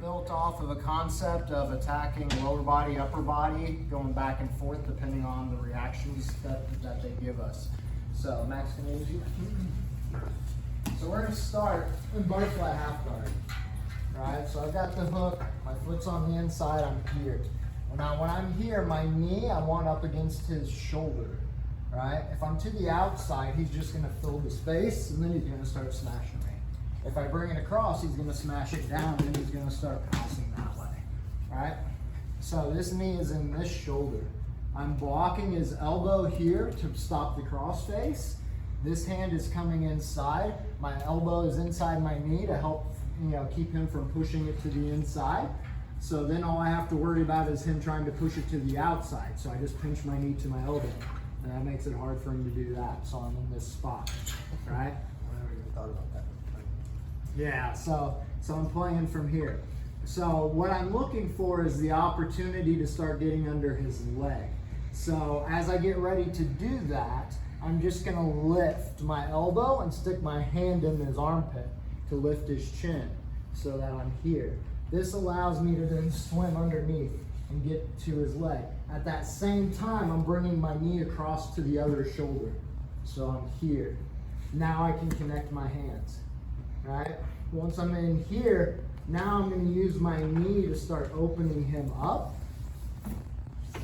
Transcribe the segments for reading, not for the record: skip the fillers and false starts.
Built off of a concept of attacking lower body, upper body, going back and forth depending on the reactions that they give us. So Max, can I use you? So we're going to start in butterfly half guard. Right, so I've got the hook, my foot's on the inside, I'm here. Now when I'm here, my knee, I want up against his shoulder. Right, if I'm to the outside, he's just going to fill the space and then he's going to start smashing me. If I bring it across, he's going to smash it down and he's going to start passing that way, right? So this knee is in this shoulder. I'm blocking his elbow here to stop the cross face. This hand is coming inside. My elbow is inside my knee to help, keep him from pushing it to the inside. So then all I have to worry about is him trying to push it to the outside. So I just pinch my knee to my elbow. And that makes it hard for him to do that. So I'm in this spot, right? I never even thought about that. Yeah, so I'm playing from here. So what I'm looking for is the opportunity to start getting under his leg. So as I get ready to do that, I'm just gonna lift my elbow and stick my hand in his armpit to lift his chin so that I'm here. This allows me to then swim underneath and get to his leg. At that same time, I'm bringing my knee across to the other shoulder. So I'm here. Now I can connect my hands. Right? Once I'm in here, now I'm going to use my knee to start opening him up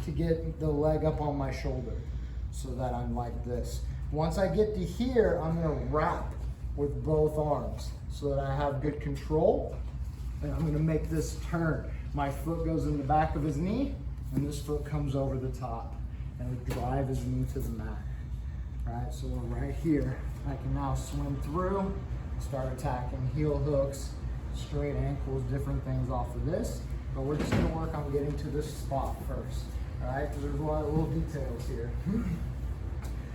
to get the leg up on my shoulder so that I'm like this. Once I get to here, I'm going to wrap with both arms so that I have good control. And I'm going to make this turn. My foot goes in the back of his knee and this foot comes over the top and we drive his knee to the mat. Right? So we're right here. I can now swim through. Start attacking heel hooks, straight ankles, different things off of this. But we're just going to work on getting to this spot first. All right, because there's a lot of little details here.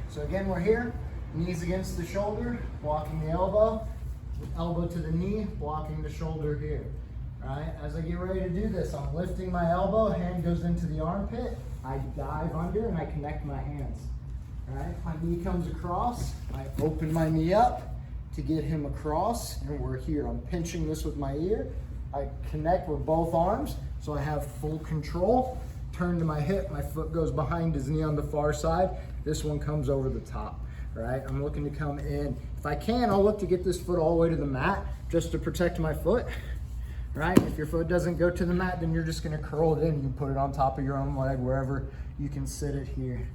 So again, we're here, knees against the shoulder, blocking the elbow to the knee, blocking the shoulder here. All right, as I get ready to do this, I'm lifting my elbow, hand goes into the armpit, I dive under and I connect my hands. All right, my knee comes across, I open my knee up to get him across, and we're here. I'm pinching this with my ear. I connect with both arms, so I have full control. Turn to my hip, my foot goes behind his knee on the far side. This one comes over the top, right? I'm looking to come in. If I can, I'll look to get this foot all the way to the mat, just to protect my foot, right? If your foot doesn't go to the mat, then you're just gonna curl it in. You put it on top of your own leg, wherever you can sit it here.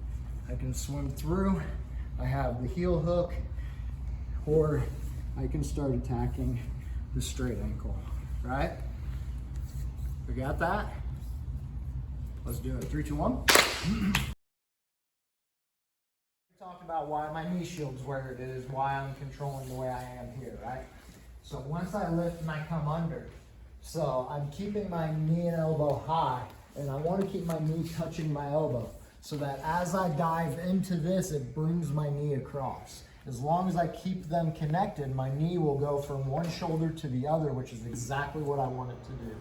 I can swim through. I have the heel hook, or I can start attacking the straight ankle, right? We got that? Let's do it. 3, 2, 1. Talk about why my knee shield's where it is, why I'm controlling the way I am here, right? So once I lift and I come under, so I'm keeping my knee and elbow high, and I want to keep my knee touching my elbow, so that as I dive into this, it brings my knee across. As long as I keep them connected, my knee will go from one shoulder to the other, which is exactly what I want it to do,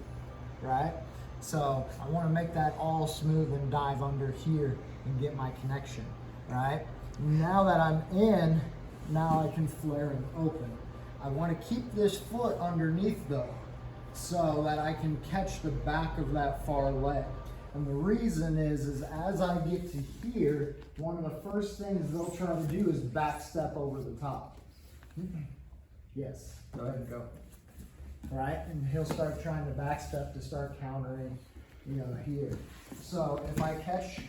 right? So I want to make that all smooth and dive under here and get my connection, right? Now that I'm in, now I can flare and open. I want to keep this foot underneath though, so that I can catch the back of that far leg. And the reason is as I get to here, one of the first things they'll try to do is back step over the top. Yes, go ahead and go. Right, and he'll start trying to back step to start countering, here. So if I catch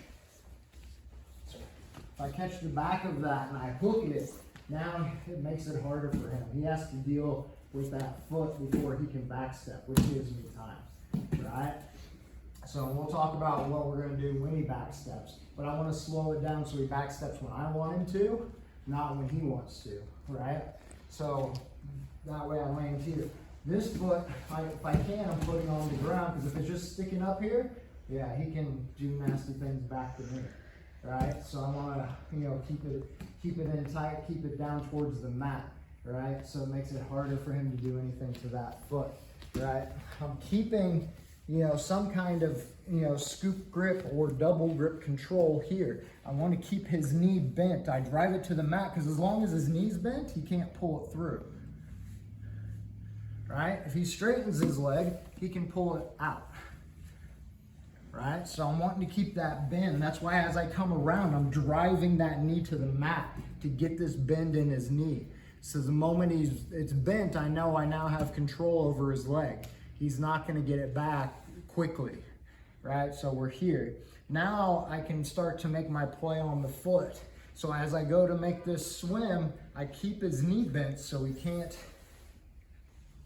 the back of that and I hook it, now it makes it harder for him. He has to deal with that foot before he can back step, which gives me time, right? So we'll talk about what we're going to do when he back steps, but I want to slow it down so he back steps when I want him to, not when he wants to, right? So that way I land here. This foot, if I can, I'm putting on the ground, because if it's just sticking up here, yeah, he can do nasty things back to me, right? So I want to, keep it in tight, keep it down towards the mat, right? So it makes it harder for him to do anything to that foot, right? I'm keeping some kind of, scoop grip or double grip control here. I want to keep his knee bent. I drive it to the mat because as long as his knee's bent, he can't pull it through. right? If he straightens his leg, he can pull it out, right? So I'm wanting to keep that bend. That's why as I come around, I'm driving that knee to the mat to get this bend in his knee. So the moment it's bent, I know I now have control over his leg. He's not gonna get it back quickly, right? So we're here. Now I can start to make my play on the foot. So as I go to make this swim, I keep his knee bent so he can't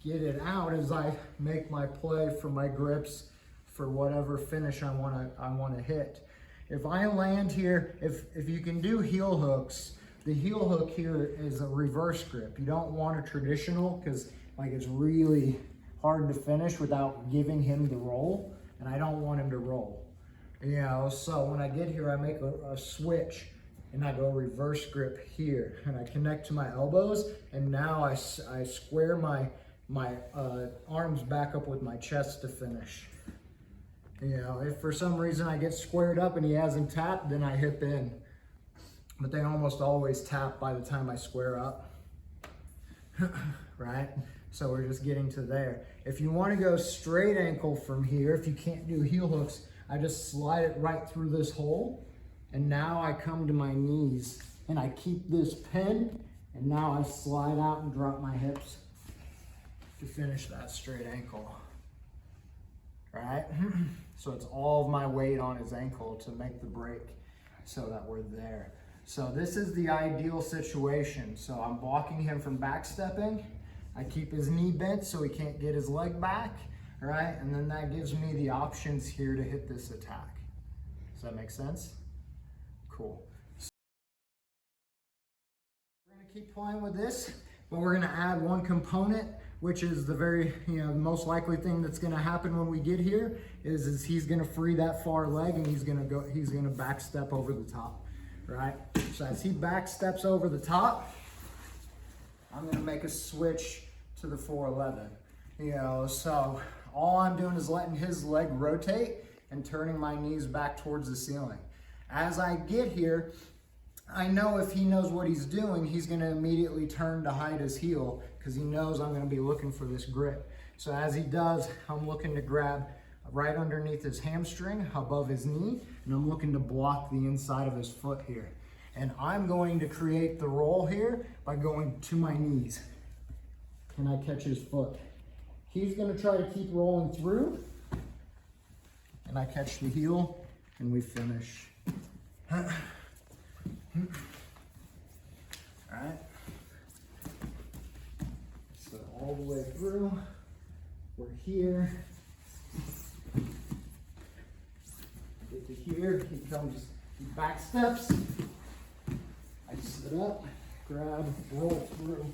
get it out as I make my play for my grips for whatever finish I wanna hit. If I land here, if you can do heel hooks, the heel hook here is a reverse grip. You don't want a traditional because like it's really hard to finish without giving him the roll, and I don't want him to roll. You know, so when I get here, I make a switch and I go reverse grip here and I connect to my elbows, and now I square my arms back up with my chest to finish. You know, if for some reason I get squared up and he hasn't tapped, then I hip in. But they almost always tap by the time I square up, right? So we're just getting to there. If you want to go straight ankle from here, if you can't do heel hooks, I just slide it right through this hole. And now I come to my knees and I keep this pin, and now I slide out and drop my hips to finish that straight ankle, right? So it's all of my weight on his ankle to make the break so that we're there. So this is the ideal situation. So I'm blocking him from backstepping. I keep his knee bent so he can't get his leg back, right? And then that gives me the options here to hit this attack. Does that make sense? Cool. So we're gonna keep playing with this, but we're gonna add one component, which is the very, most likely thing that's gonna happen when we get here is he's gonna free that far leg and he's gonna backstep over the top. Right? So as he back steps over the top, I'm gonna make a switch to the 411. So all I'm doing is letting his leg rotate and turning my knees back towards the ceiling. As I get here, I know if he knows what he's doing, he's gonna immediately turn to hide his heel because he knows I'm gonna be looking for this grip. So as he does, I'm looking to grab right underneath his hamstring, above his knee, and I'm looking to block the inside of his foot here. And I'm going to create the roll here by going to my knees. And I catch his foot. He's gonna try to keep rolling through, and I catch the heel, and we finish. All right. So all the way through, we're here. Get to here, he comes, he back steps. I sit up, grab, roll through,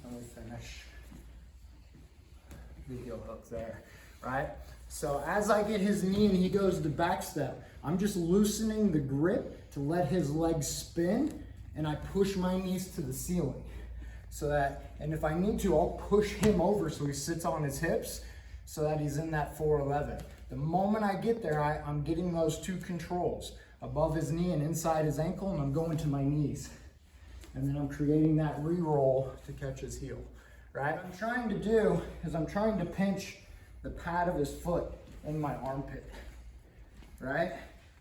and we finish the heel hook there, right? So as I get his knee and he goes to back step, I'm just loosening the grip to let his legs spin, and I push my knees to the ceiling. So that, and if I need to, I'll push him over so he sits on his hips so that he's in that 411. The moment I get there, I'm getting those two controls, above his knee and inside his ankle, and I'm going to my knees. And then I'm creating that re-roll to catch his heel, right? What I'm trying to do is I'm trying to pinch the pad of his foot in my armpit, right?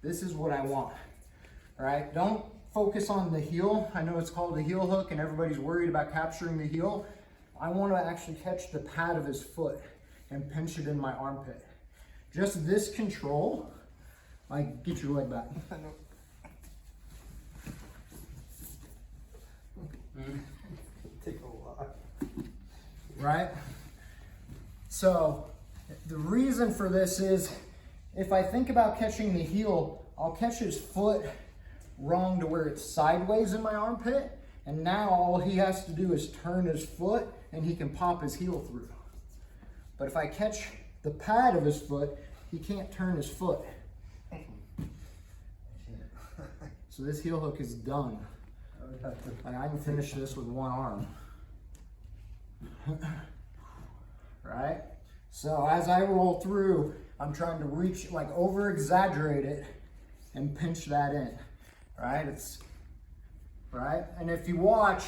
This is what I want, right? Don't focus on the heel. I know it's called the heel hook and everybody's worried about capturing the heel. I want to actually catch the pad of his foot and pinch it in my armpit. Just this control, like, get your leg back. Take a lot. Right? So the reason for this is if I think about catching the heel, I'll catch his foot wrong to where it's sideways in my armpit, and now all he has to do is turn his foot and he can pop his heel through. But if I catch the pad of his foot, he can't turn his foot. So this heel hook is done. Like, I can finish this with one arm. Right? So as I roll through, I'm trying to reach, like, over exaggerate it and pinch that in. Right? And if you watch,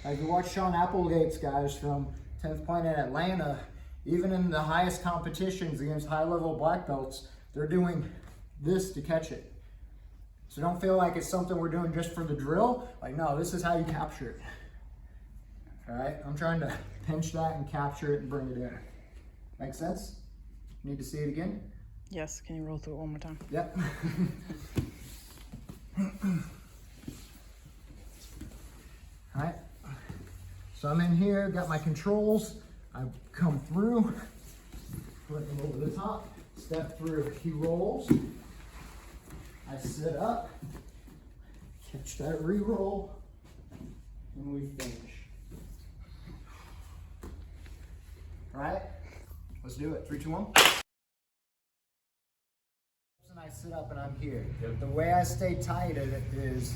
Like you watch Sean Applegate's guys from 10th Point in Atlanta, even in the highest competitions against high-level black belts, they're doing this to catch it. So don't feel like it's something we're doing just for the drill. Like, no, this is how you capture it. All right, I'm trying to pinch that and capture it and bring it in. Make sense? Need to see it again? Yes, can you roll through it one more time? Yep. All right, so I'm in here, got my controls. I come through, put him over the top, step through. He rolls. I sit up, catch that re-roll, and we finish. All right, let's do it. 3, 2, 1. And I sit up and I'm here. The way I stay tight at it is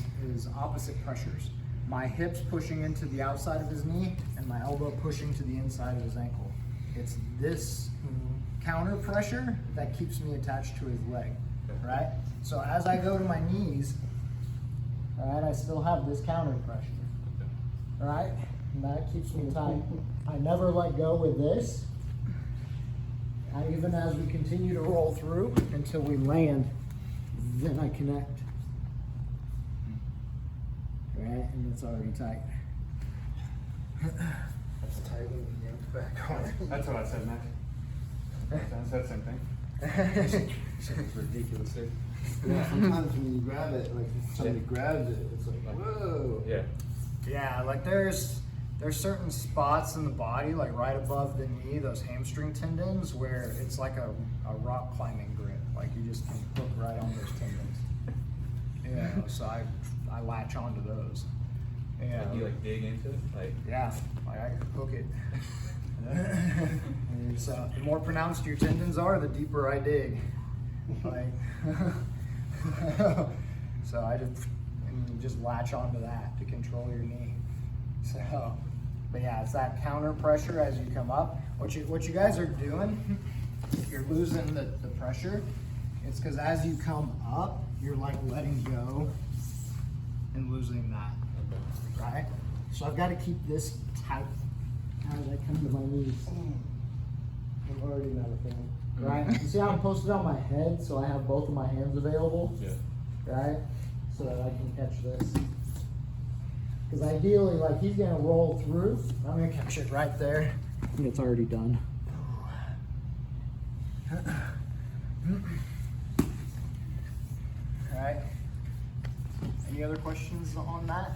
opposite pressures. My hips pushing into the outside of his knee and my elbow pushing to the inside of his ankle. It's this counter pressure that keeps me attached to his leg, right? So as I go to my knees, all right, I still have this counter pressure, right? And that keeps me tight. I never let go with this. Even as we continue to roll through until we land, then I connect. Right, and it's already tight. That's tight when you yank back on it. That's what I said, Mac. I said the same thing. It's ridiculous. Yeah, sometimes when you grab it, like if somebody grabs it, it's like, whoa. Yeah. Yeah, like there's certain spots in the body, like right above the knee, those hamstring tendons, where it's like a rock climbing grip. Like you just can hook right on those tendons. Yeah, so I latch onto those. Yeah. Like you like dig into it? Like Yeah, like I can hook it. So the more pronounced your tendons are, the deeper I dig. Like, so I just latch onto that to control your knee. So, but yeah, it's that counter pressure as you come up. What you guys are doing, if you're losing the pressure, it's because as you come up, you're like letting go and losing that, right? So I've got to keep this tight as I come to my knees. I'm already not a fan, right? You see how I'm posted on my head, so I have both of my hands available, yeah. right? So that I can catch this. Because ideally, like he's gonna roll through, I'm gonna catch it right there, and it's already done. All right. Any other questions on that?